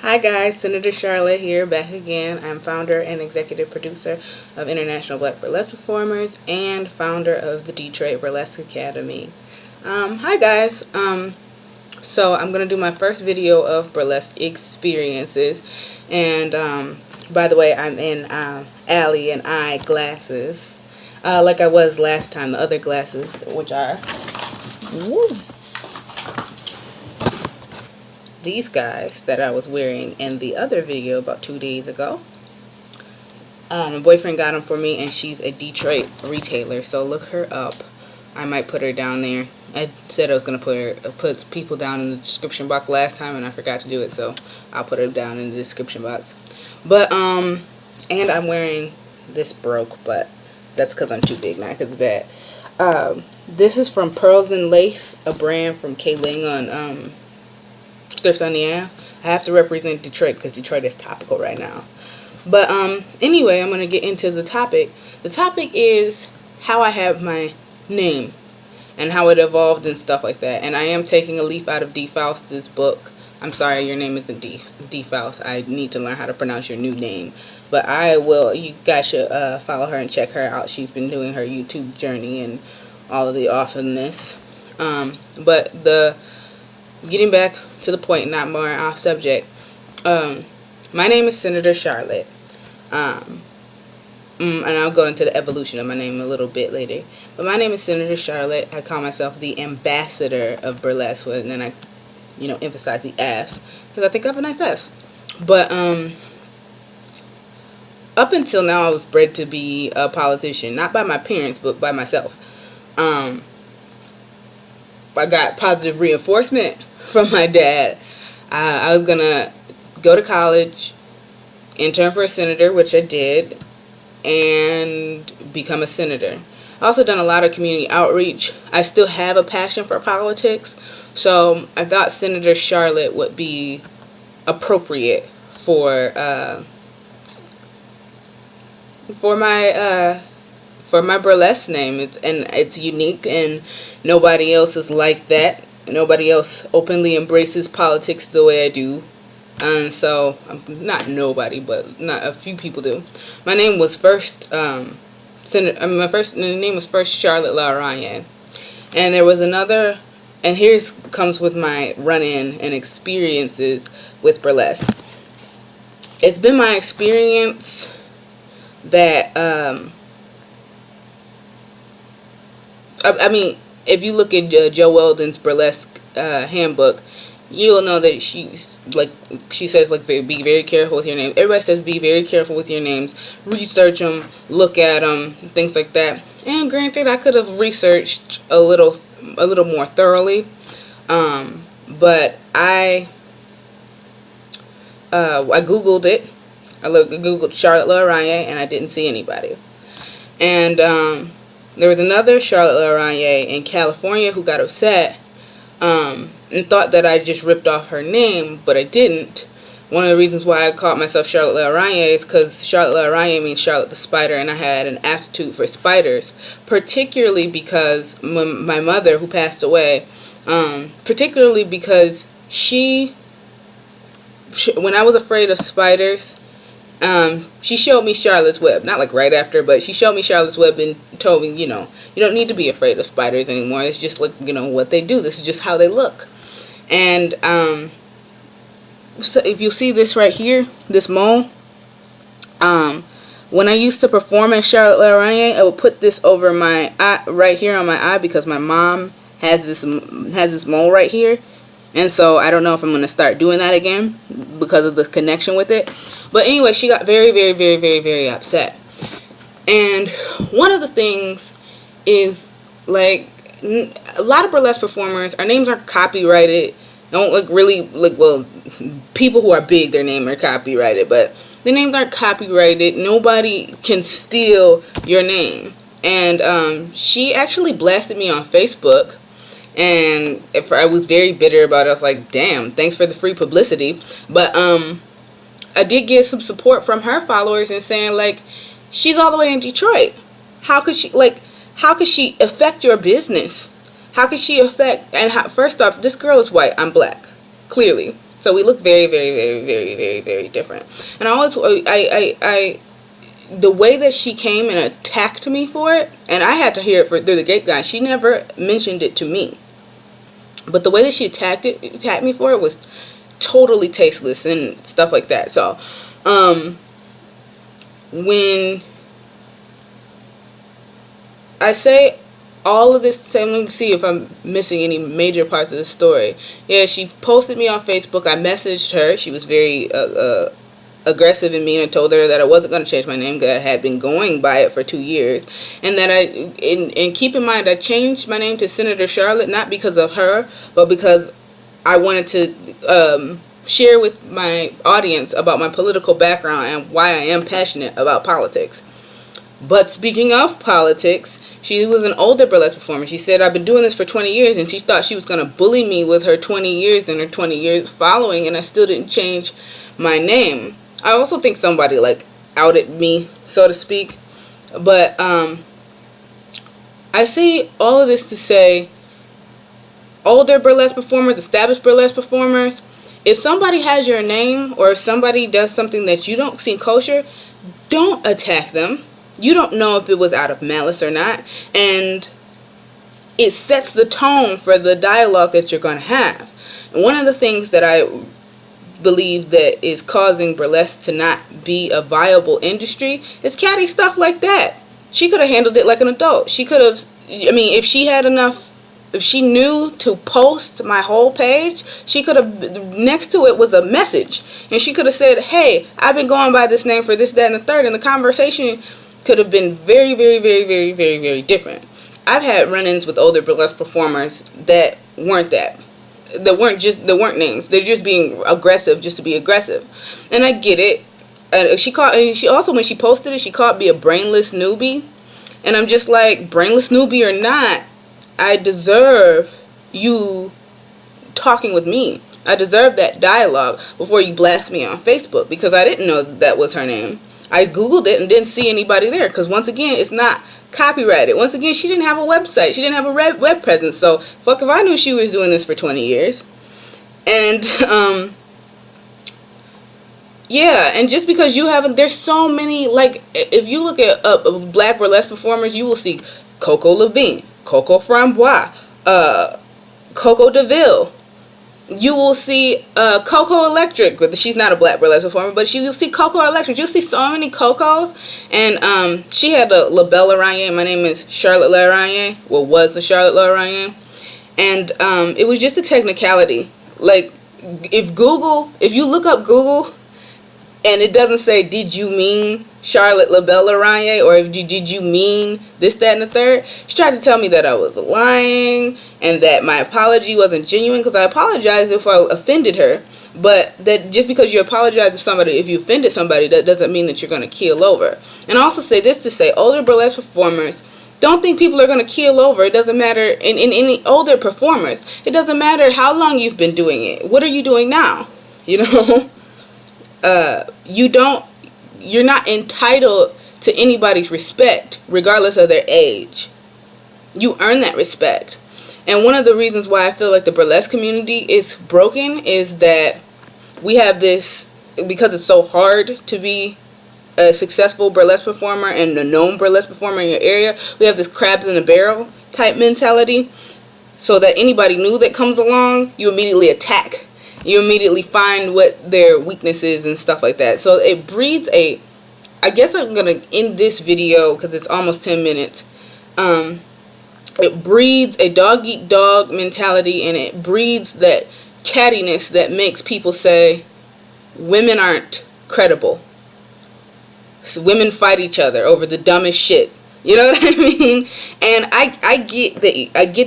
Hi guys, Senator Charlotte here, back again. I'm founder and executive producer of International Black Burlesque Performers and founder of the Detroit Burlesque Academy. Hi guys. So I'm going to do my first video of burlesque experiences. And by the way, I'm in Allie and I glasses. Like I was last time, the other glasses, which are these guys that I was wearing in the other video about 2 days ago. My boyfriend got them for me, and she's a Detroit retailer, so look her up. I might put her down there. I said I was going to put people down in the description box last time, and I forgot to do it, so I'll put her down in the description box. But, and I'm wearing this broke, but that's because I'm too big, not because it's bad. This is from Pearls and Lace, a brand from K-Ling on, Thrift on the Ave. I have to represent Detroit because Detroit is topical right now. But anyway, I'm going to get into the topic. The topic is how I have my name and how it evolved and stuff like that. And I am taking a leaf out of D. Faust's book. I'm sorry, your name isn't D. Faust. I need to learn how to pronounce your new name. But I will. You guys should follow her and check her out. She's been doing her YouTube journey and all of the awesomeness. But getting back to the point, not more off subject. My name is Senator Charlotte. And I'll go into the evolution of my name a little bit later. But my name is Senator Charlotte. I call myself the ambassador of burlesque, and then I, emphasize the ass because I think I have a nice ass. But up until now, I was bred to be a politician, not by my parents, but by myself. I got positive reinforcement from my dad. I was gonna go to college, intern for a senator, which I did, and become a senator. I also done a lot of community outreach. I still have a passion for politics, so I thought Senator Charlotte would be appropriate for my burlesque name. It's unique, and nobody else is like that. Nobody else openly embraces politics the way I do. And so, not nobody, but not a few people do. My name was first, my first name was first Charlotte LaRyan. And there was another, and here's comes with my run-in and experiences with burlesque. It's been my experience that, if you look at Joe Weldon's burlesque handbook, you'll know that she says be very careful with your names. Everybody says be very careful with your names. Research them, look at them, things like that. And granted, I could have researched a little more thoroughly, but I googled it. I googled Charlotte LaRyan, and I didn't see anybody. And there was another Charlotte LaRyan in California who got upset and thought that I just ripped off her name, but I didn't. One of the reasons why I called myself Charlotte LaRyan is because Charlotte LaRyan means Charlotte the Spider, and I had an aptitude for spiders, particularly because my mother, who passed away, particularly because she when I was afraid of spiders, she showed me Charlotte's Web. Not like right after, but she showed me Charlotte's Web and told me, you don't need to be afraid of spiders anymore. It's just like, what they do. This is just how they look. And so if you see this right here, this mole, when I used to perform as Charlotte LaRyan, I would put this over my eye, right here on my eye, because my mom has this mole right here. And so I don't know if I'm going to start doing that again because of the connection with it. But anyway, she got very, very, very, very, very upset. And one of the things is, a lot of burlesque performers, our names are copyrighted. Well, people who are big, their name are copyrighted, but their names aren't copyrighted. Nobody can steal your name. And she actually blasted me on Facebook. And I was very bitter about it. I was like, damn, thanks for the free publicity. But I did get some support from her followers and saying, she's all the way in Detroit. How could she affect your business? How could she affect, first off, this girl is white, I'm black, clearly. So we look very, very, very, very, very, very different. And the way that she came and attacked me for it, and I had to hear it through the grapevine. She never mentioned it to me, but the way that she attacked me for it was totally tasteless and stuff like that. So, when I say all of this, let me see if I'm missing any major parts of the story. Yeah, she posted me on Facebook. I messaged her. She was very aggressive and mean. I told her that I wasn't going to change my name because I had been going by it for 2 years, and that and keep in mind, I changed my name to Senator Charlotte not because of her, but because I wanted to share with my audience about my political background and why I am passionate about politics. But speaking of politics, she was an older burlesque performer. She said, I've been doing this for 20 years, and she thought she was going to bully me with her 20 years and her 20 years following, and I still didn't change my name. I also think somebody, like, outed me, so to speak. But I say all of this to say, older burlesque performers, established burlesque performers, if somebody has your name, or if somebody does something that you don't see kosher, don't attack them. You don't know if it was out of malice or not, and it sets the tone for the dialogue that you're going to have. And one of the things that I believe that is causing burlesque to not be a viable industry is catty stuff like that. She could have handled it like an adult. She could have, I mean, if she had enough, if she knew to post my whole page, she could have, next to it was a message, and she could have said, hey, I've been going by this name for this, that, and the third, and the conversation could have been very, very, very, very, very, very different. I've had run-ins with older burlesque performers that weren't that. That weren't names. They're just being aggressive just to be aggressive. And I get it. She also, when she posted it, she called me a brainless newbie. And I'm just like, brainless newbie or not, I deserve you talking with me. I deserve that dialogue before you blast me on Facebook, because I didn't know that was her name. I Googled it and didn't see anybody there, because once again, it's not copyrighted. Once again, she didn't have a website. She didn't have a web presence. So, fuck if I knew she was doing this for 20 years. And, yeah, and just because you haven't, there's so many, like, if you look at black burlesque performers, you will see Coco Levine, Coco Frambois, Coco DeVille. You will see Coco Electric. She's not a black burlesque performer, but you'll see Coco Electric. You'll see so many Cocos. And she had a LaBelle Laragne. My name is Charlotte Laragne. Well, was the Charlotte Laragne. And it was just a technicality. Like, if you look up Google and it doesn't say, did you mean Charlotte LaBelle Laragne, or did you mean this, that, and the third, she tried to tell me that I was lying and that my apology wasn't genuine, because I apologized if I offended her. But that just because you apologize if you offended somebody, that doesn't mean that you're going to keel over. And I also say this to say, older burlesque performers, don't think people are going to keel over. It doesn't matter. In any older performers, it doesn't matter how long you've been doing it. What are you doing now? You know? You're not entitled to anybody's respect, regardless of their age. You earn that respect. And one of the reasons why I feel like the burlesque community is broken is that we have this, because it's so hard to be a successful burlesque performer and a known burlesque performer in your area, we have this crabs in a barrel type mentality, so that anybody new that comes along, you immediately attack. You immediately find what their weakness is and stuff like that. So it breeds I guess I'm going to end this video because it's almost 10 minutes. It breeds a dog-eat-dog mentality, and it breeds that cattiness that makes people say women aren't credible. So women fight each other over the dumbest shit. You know what I mean? And I get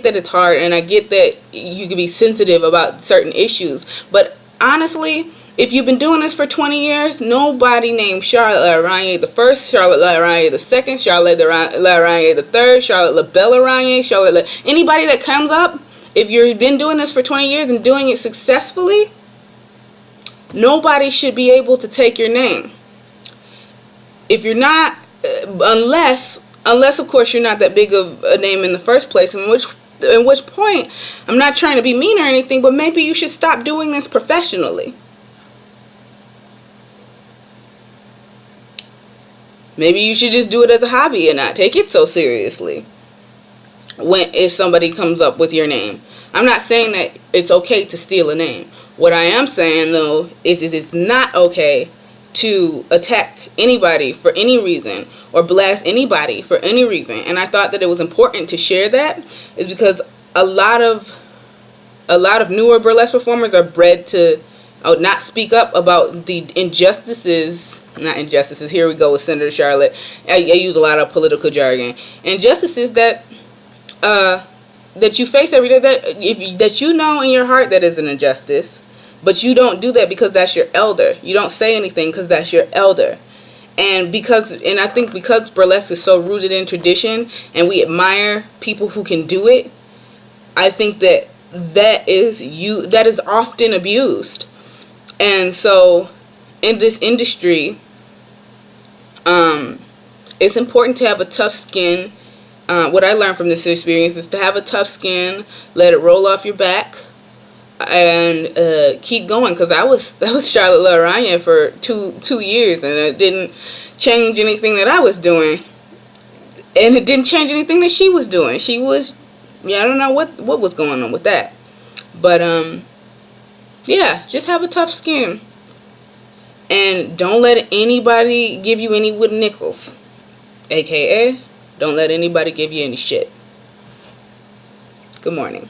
that it's hard, and I get that you can be sensitive about certain issues. But honestly, if you've been doing this for 20 years, nobody named Charlotte Laragne the first, Charlotte Laragne the second, Charlotte Laragne the third, Charlotte LaBelle Laragne, anybody that comes up, if you've been doing this for 20 years and doing it successfully, nobody should be able to take your name. If you're not, unless of course you're not that big of a name in the first place, in which At which point, I'm not trying to be mean or anything, but maybe you should stop doing this professionally. Maybe you should just do it as a hobby and not take it so seriously if somebody comes up with your name. I'm not saying that it's okay to steal a name. What I am saying, though, is it's not okay to attack anybody for any reason or blast anybody for any reason. And I thought that it was important to share that, is because a lot of newer burlesque performers are bred to not speak up about the injustices. Not injustices, here we go with Senator Charlotte. I use a lot of political jargon. Injustices that you face every day, that you know in your heart that is an injustice, but you don't do that because that's your elder. You don't say anything because that's your elder. And I think because burlesque is so rooted in tradition and we admire people who can do it, I think that is often abused. And so in this industry, it's important to have a tough skin. What I learned from this experience is to have a tough skin, let it roll off your back, and keep going. Because that was Charlotte LaRanya for two years, and it didn't change anything that I was doing, and it didn't change anything that she was doing. She was, I don't know what was going on with that, but yeah, just have a tough skin, and don't let anybody give you any wooden nickels, aka don't let anybody give you any shit. Good morning.